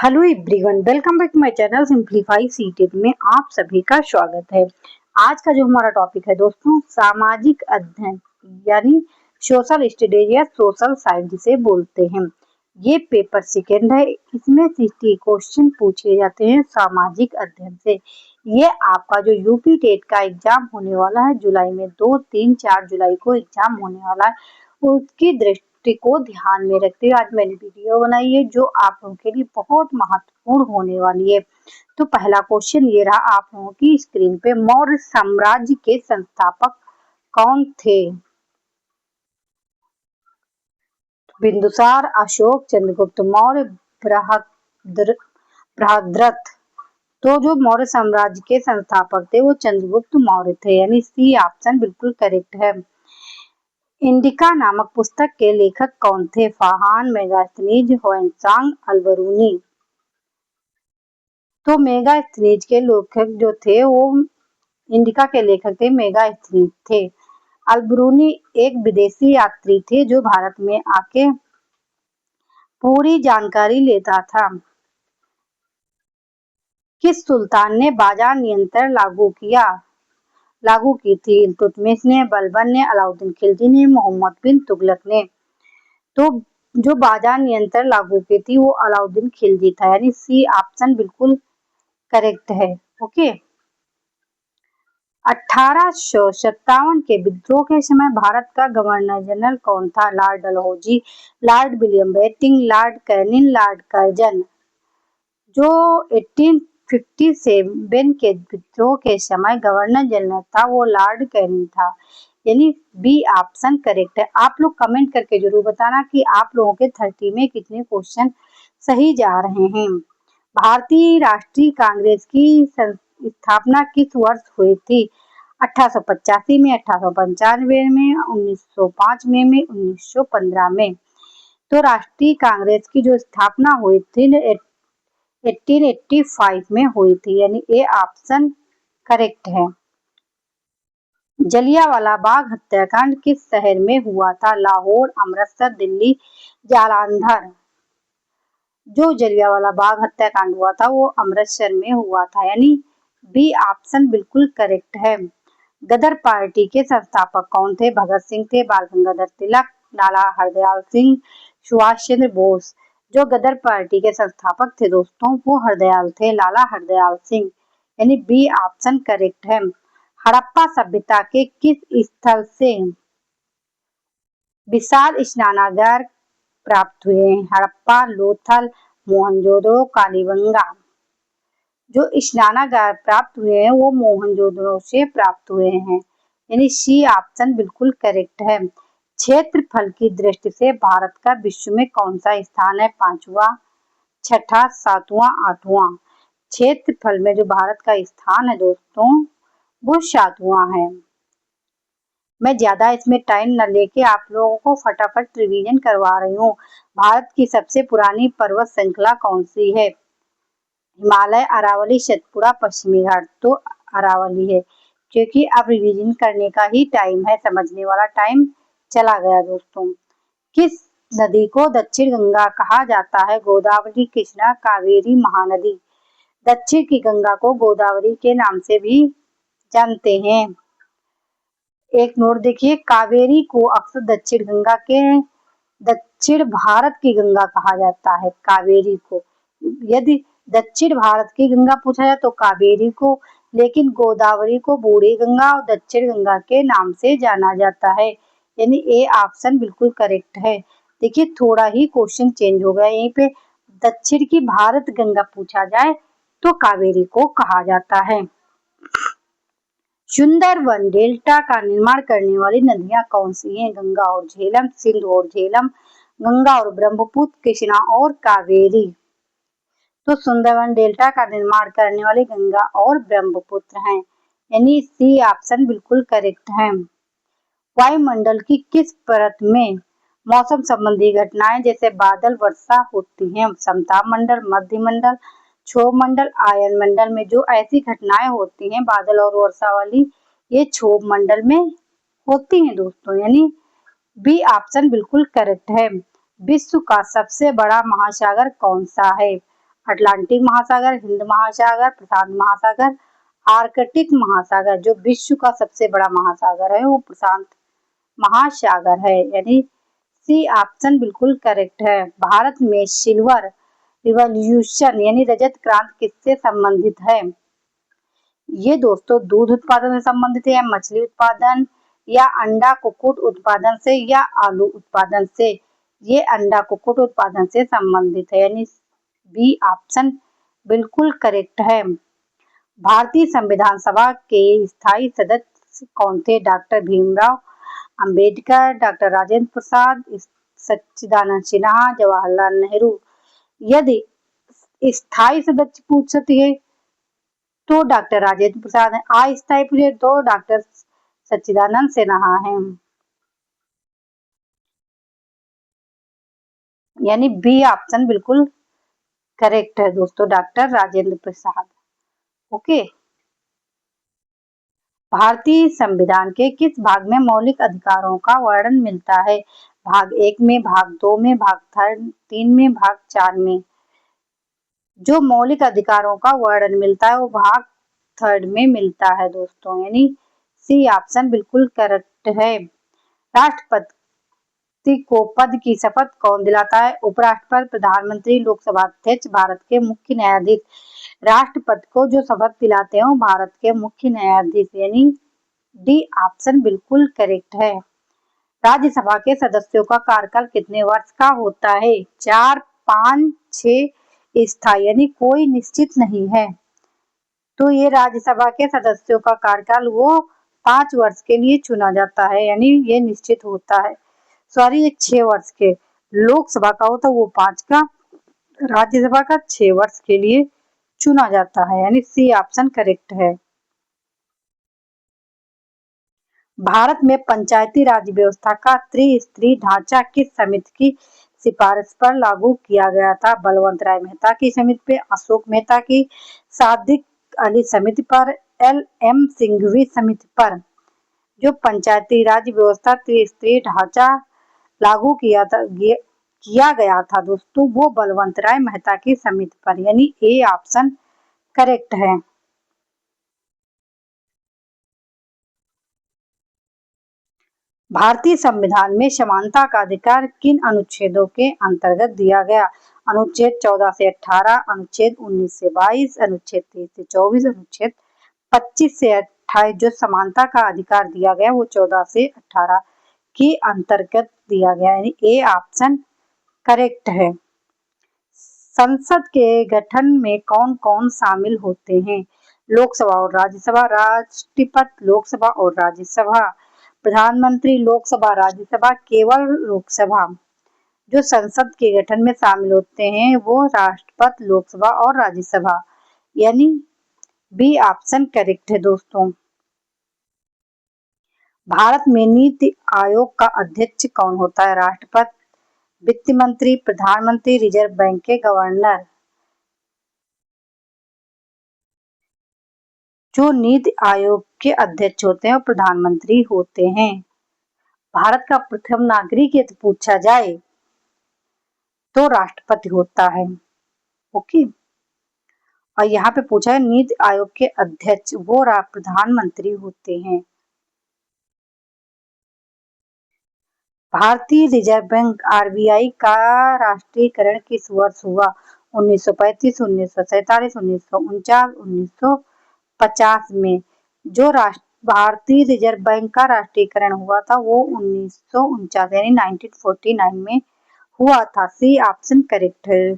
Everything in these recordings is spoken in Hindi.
Hello everyone, welcome back to my channel simplify seated में आप सभी का स्वागत है। आज का जो हमारा टॉपिक है दोस्तों, सामाजिक अध्ययन यानी सोशल स्टडीज या सोशल साइंस जिसे बोलते हैं। ये पेपर सेकेंड है, इसमें 60 क्वेश्चन पूछे जाते हैं सामाजिक अध्ययन से। ये आपका जो यूपी टेट का एग्जाम होने वाला है जुलाई में, 2, 3, 4 जुलाई को एग्जाम होने वाला है, उसकी दृष्टि को ध्यान में रखते हुए आज मैंने वीडियो बनाई है जो आप लोगों के लिए बहुत महत्वपूर्ण होने वाली है। तो पहला क्वेश्चन ये रहा आप लोगों की स्क्रीन पे, मौर्य साम्राज्य के संस्थापक कौन थे? बिंदुसार, अशोक, चंद्रगुप्त मौर्य, बृहद्रथ। तो जो मौर्य साम्राज्य के संस्थापक थे वो चंद्रगुप्त मौर्य थे, यानी सी ऑप्शन बिल्कुल करेक्ट है। इंडिका नामक पुस्तक के लेखक कौन थे? फाहान, मेगास्थनीज, ह्वेनसांग, अल्बरूनी। तो मेगास्थनीज के लेखक जो थे वो इंडिका के लेखक थे, मेगास्थनीज थे। अल्बरूनी एक विदेशी यात्री थे जो भारत में आके पूरी जानकारी लेता था। किस सुल्तान ने बाजार नियंत्रण लागू की थी? इल्तुतमिश ने, बलबन ने, अलाउद्दीन खिलजी ने, मोहम्मद बिन तुगलक ने। तो जो बाजार नियंत्रण लागू की थी वो अलाउद्दीन खिलजी था, यानी सी ऑप्शन बिल्कुल करेक्ट है। ओके। 1857 के विद्रोह के समय भारत का गवर्नर जनरल कौन था? Lord Dalhousie, Lord William Bentinck, Lord Canning, Lord Curzon. जो 1857 के विद्रोह के समय गवर्नर जनरल था वो लॉर्ड कैनिंग था, यानी बी ऑप्शन करेक्ट है। आप लोग कमेंट करके जरूर बताना कि आप लोगों के 30 में कितने क्वेश्चन सही जा रहे हैं। भारतीय राष्ट्रीय कांग्रेस की स्थापना किस वर्ष हुई थी? 1885 में, 1895 में, 1905 में, 1915 में। तो राष्ट्रीय कांग्रेस की जो स्थापना हुई थी 1885 में हुई थी, यानी ए ऑप्शन करेक्ट है। जलियांवाला बाग हत्याकांड किस शहर में हुआ था? लाहौर, अमृतसर, दिल्ली, जालंधर। जो जलियांवाला बाग हत्याकांड हुआ था वो अमृतसर में हुआ था, यानी बी ऑप्शन बिल्कुल करेक्ट है। गदर पार्टी के संस्थापक कौन थे? भगत सिंह थे, बाल गंगाधर तिलक, लाला हरदयाल सिंह, सुभाष चंद्र बोस। जो गदर पार्टी के संस्थापक थे दोस्तों वो हरदयाल थे, लाला हरदयाल सिंह, यानी बी ऑप्शन करेक्ट है। हड़प्पा सभ्यता के किस स्थल से विशाल स्नानागार प्राप्त हुए हैं? हड़प्पा, लोथल, मोहनजोदड़ो, कालीबंगा। जो स्नानागार प्राप्त हुए हैं वो मोहनजोदड़ो से प्राप्त हुए हैं, यानी सी ऑप्शन बिल्कुल करेक्ट है। क्षेत्रफल की दृष्टि से भारत का विश्व में कौन सा स्थान है? 5वां, 6ठा, 7वां, 8वां। क्षेत्रफल में जो भारत का स्थान है दोस्तों वो 7वां है। मैं ज्यादा इसमें टाइम न लेके आप लोगों को फटाफट रिवीजन करवा रही हूँ। भारत की सबसे पुरानी पर्वत श्रृंखला कौन सी है? हिमालय, अरावली, सतपुड़ा, पश्चिमी घाट। तो अरावली है, क्योंकि अब रिवीजन करने का ही टाइम है, समझने वाला टाइम चला गया दोस्तों। किस नदी को दक्षिण गंगा कहा जाता है? गोदावरी, कृष्णा, कावेरी, महानदी। दक्षिण की गंगा को गोदावरी के नाम से भी जानते हैं। एक नोट देखिए, कावेरी को अक्सर दक्षिण भारत की गंगा कहा जाता है, कावेरी को। यदि दक्षिण भारत की गंगा पूछा जाए तो कावेरी को, लेकिन गोदावरी को बूढ़ी गंगा और दक्षिण गंगा के नाम से जाना जाता है, यानी ए ऑप्शन बिल्कुल करेक्ट है। देखिए थोड़ा ही क्वेश्चन चेंज हो गया, यहीं पे दक्षिण की भारत गंगा पूछा जाए तो कावेरी को कहा जाता है। सुंदरवन डेल्टा का निर्माण करने वाली नदियां कौन सी हैं? गंगा और झेलम, सिंध और झेलम, गंगा और ब्रह्मपुत्र, कृष्णा और कावेरी। तो सुंदरवन डेल्टा का निर्माण करने वाले गंगा और ब्रह्मपुत्र हैं, यानी सी ऑप्शन बिल्कुल करेक्ट है। वायुमंडल की किस परत में मौसम संबंधी घटनाएं जैसे बादल वर्षा होती हैं? समताप मंडल, मध्य मंडल, क्षोभ मंडल, आयन मंडल में जो ऐसी घटनाएं होती हैं बादल और वर्षा वाली, ये क्षोभ मंडल में होती हैं दोस्तों, यानी बी ऑप्शन बिल्कुल करेक्ट है। विश्व का सबसे बड़ा महासागर कौन सा है? अटलांटिक महासागर, हिंद महासागर, प्रशांत महासागर, आर्कटिक महासागर। जो विश्व का सबसे बड़ा महासागर है वो प्रशांत महासागर है, यानी सी ऑप्शन बिल्कुल करेक्ट है। भारत में सिल्वर रिवॉल्यूशन यानी रजत क्रांति किससे संबंधित है? ये दोस्तों दूध उत्पादन से संबंधित है, मछली उत्पादन या अंडा कुक्कुट उत्पादन से या आलू उत्पादन से? ये अंडा कुक्कुट उत्पादन से संबंधित है, यानी बी ऑप्शन बिल्कुल करेक्ट है। भारतीय संविधान सभा के स्थायी सदस्य कौन थे? डॉक्टर भीमराव अंबेडकर, डॉक्टर राजेंद्र प्रसाद, सच्चिदानंद सिन्हा, जवाहरलाल नेहरू। यदि स्थायी सदस्य पूछती है तो डॉक्टर राजेंद्र प्रसाद है, अस्थायी पूछे तो डॉक्टर सच्चिदानंद सिन्हा है, यानी बी ऑप्शन बिल्कुल करेक्ट है दोस्तों, डॉक्टर राजेंद्र प्रसाद। ओके। भारतीय संविधान के किस भाग में मौलिक अधिकारों का वर्णन मिलता है? भाग 1 में, भाग 2 में, भाग 3 में, भाग 4 में? जो मौलिक अधिकारों का वर्णन मिलता है वो भाग 3 में मिलता है दोस्तों, यानी सी ऑप्शन बिल्कुल करेक्ट है। राष्ट्रपति को पद की शपथ कौन दिलाता है? उपराष्ट्रपति, प्रधानमंत्री, लोकसभा अध्यक्ष, भारत के मुख्य न्यायाधीश। राष्ट्रपति को जो शपथ दिलाते हैं वो भारत के मुख्य न्यायाधीश, यानी डी ऑप्शन बिल्कुल करेक्ट है। राज्यसभा के सदस्यों का कार्यकाल कितने वर्ष का होता है? 4, 5, 6 स्थायी, यानी कोई निश्चित नहीं है। तो ये राज्यसभा के सदस्यों का कार्यकाल वो 5 वर्ष के लिए चुना जाता है, यानी ये निश्चित होता है। सॉरी, ये 6 वर्ष के। लोकसभा का होता है वो 5 का, राज्यसभा का 6 वर्ष के लिए चुना जाता है, यानी सी ऑप्शन करेक्ट है। भारत में पंचायती राज व्यवस्था का त्रिस्तरीय ढांचा किस समिति की सिफारिश पर लागू किया गया था? बलवंत राय मेहता की समिति पे, अशोक मेहता की, सादिक अली समिति पर, एल.एम. सिंघवी समिति पर? जो पंचायती राज व्यवस्था त्रिस्तरीय ढांचा लागू किया गया था दोस्तों, वो बलवंत राय मेहता की समिति पर, यानी ए ऑप्शन करेक्ट है। भारतीय संविधान में समानता का अधिकार किन अनुच्छेदों के अंतर्गत दिया गया? अनुच्छेद 14 से 18, अनुच्छेद 19 से 22, अनुच्छेद 23 से 24, अनुच्छेद 25 से 28। जो समानता का अधिकार दिया गया वो 14 से 18 के अंतर्गत दिया गया, यानी ए ऑप्शन करेक्ट है। संसद के गठन में कौन कौन शामिल होते हैं? लोकसभा और राज्यसभा, राष्ट्रपति, लोकसभा और राज्यसभा, प्रधानमंत्री, लोकसभा, राज्यसभा, केवल लोकसभा। जो संसद के गठन में शामिल होते हैं वो राष्ट्रपति, लोकसभा और राज्यसभा, यानी बी ऑप्शन करेक्ट है दोस्तों। भारत में नीति आयोग का अध्यक्ष कौन होता है? राष्ट्रपति, वित्त मंत्री, प्रधानमंत्री, रिजर्व बैंक के गवर्नर। जो नीति आयोग के अध्यक्ष होते हैं वो प्रधानमंत्री होते हैं। भारत का प्रथम नागरिक यदि पूछा जाए तो राष्ट्रपति होता है। ओके। और यहाँ पे पूछा है नीति आयोग के अध्यक्ष, वो प्रधानमंत्री होते हैं। भारतीय रिजर्व बैंक आरबीआई का राष्ट्रीयकरण किस वर्ष हुआ? 1935, 1947, 1949, 1950 में? जो भारतीय रिजर्व बैंक का राष्ट्रीयकरण हुआ था वो 1949 यानी 1949 में हुआ था। सी ऑप्शन करेक्ट है।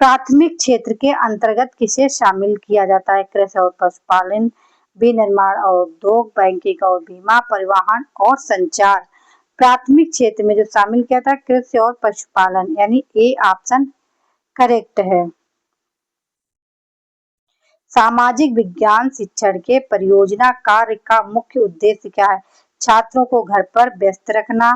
प्राथमिक क्षेत्र के अंतर्गत किसे शामिल किया जाता है? कृषि और पशुपालन, विनिर्माण और उद्योग, बैंकिंग और बीमा, परिवहन और संचार। प्राथमिक क्षेत्र में जो शामिल किया था कृषि और पशुपालन, यानी ए ऑप्शन करेक्ट है। सामाजिक विज्ञान शिक्षण के परियोजना कार्य का मुख्य उद्देश्य क्या है? छात्रों को घर पर व्यस्त रखना,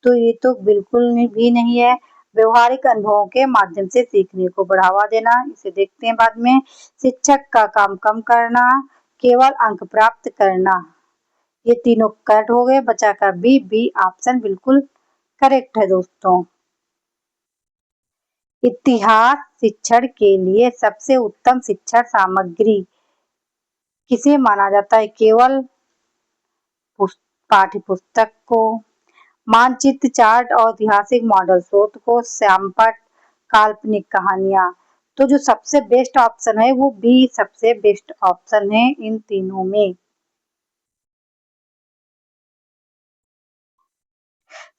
तो ये तो बिल्कुल भी नहीं है। व्यवहारिक अनुभवों के माध्यम से सीखने को बढ़ावा देना, इसे देखते हैं बाद में। शिक्षक का काम कम करना, केवल अंक प्राप्त करना। ये तीनों करेक्ट हो गए, बचा का बी ऑप्शन बिल्कुल करेक्ट है दोस्तों। इतिहास शिक्षण के लिए सबसे उत्तम शिक्षण सामग्री किसे माना जाता है? केवल पाठ्य पुस्तक को, मानचित्र, चार्ट और ऐतिहासिक मॉडल, स्रोत को, सैंपल, काल्पनिक कहानियां। तो जो सबसे बेस्ट ऑप्शन है वो बी सबसे बेस्ट ऑप्शन है इन तीनों में।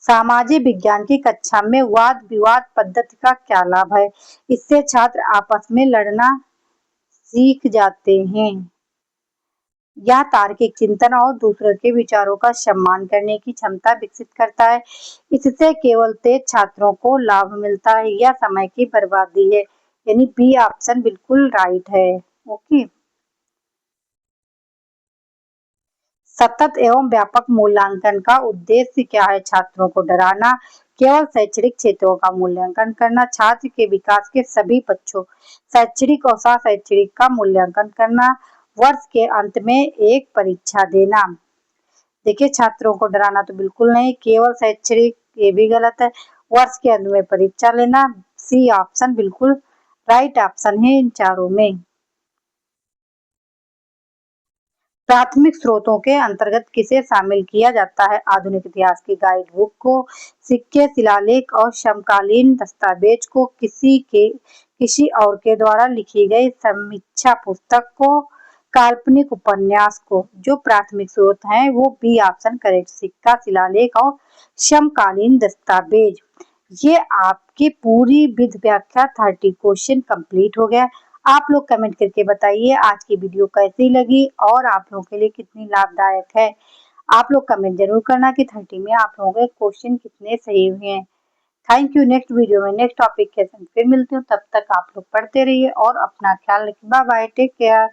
सामाजिक विज्ञान की कक्षा में वाद विवाद पद्धति का क्या लाभ है? इससे छात्र आपस में लड़ना सीख जाते हैं। यह तार्किक चिंतन और दूसरों के विचारों का सम्मान करने की क्षमता विकसित करता है। इससे केवल तेज छात्रों को लाभ मिलता है। यह समय की बर्बादी है, यानी बी ऑप्शन बिल्कुल राइट है। ओके। सतत एवं व्यापक मूल्यांकन का उद्देश्य क्या है? छात्रों को डराना, केवल शैक्षणिक क्षेत्रों का मूल्यांकन करना, छात्र के विकास के सभी पक्षों शैक्षणिक और शैक्षणिक का मूल्यांकन करना, वर्ष के अंत में एक परीक्षा देना। देखिए, छात्रों को डराना तो बिल्कुल नहीं, केवल शैक्षणिक ये भी गलत है, वर्ष के अंत में परीक्षा लेना सी ऑप्शन बिल्कुल राइट ऑप्शन है इन चारों में। प्राथमिक स्रोतों के अंतर्गत किसे शामिल किया जाता है? आधुनिक इतिहास की गाइड बुक को, सिक्के, शिलालेख और समकालीन दस्तावेज को, किसी और के द्वारा लिखी गई समीक्षा पुस्तक को, काल्पनिक उपन्यास को। जो प्राथमिक स्रोत हैं वो बी ऑप्शन करेक्ट, सिक्का, शिलालेख और समकालीन दस्तावेज। ये आपकी पूरी विध व्याख्या 30 क्वेश्चन कंप्लीट हो गया। आप लोग कमेंट करके बताइए आज की वीडियो कैसी लगी और आप लोगों के लिए कितनी लाभदायक है। आप लोग कमेंट जरूर करना कि 30 में आप लोगों के क्वेश्चन कितने सही हुए हैं। Thank you. नेक्स्ट वीडियो में नेक्स्ट टॉपिक के साथ फिर मिलती हूँ। तब तक आप लोग पढ़ते रहिए और अपना ख्याल रखिए। Bye bye, take care.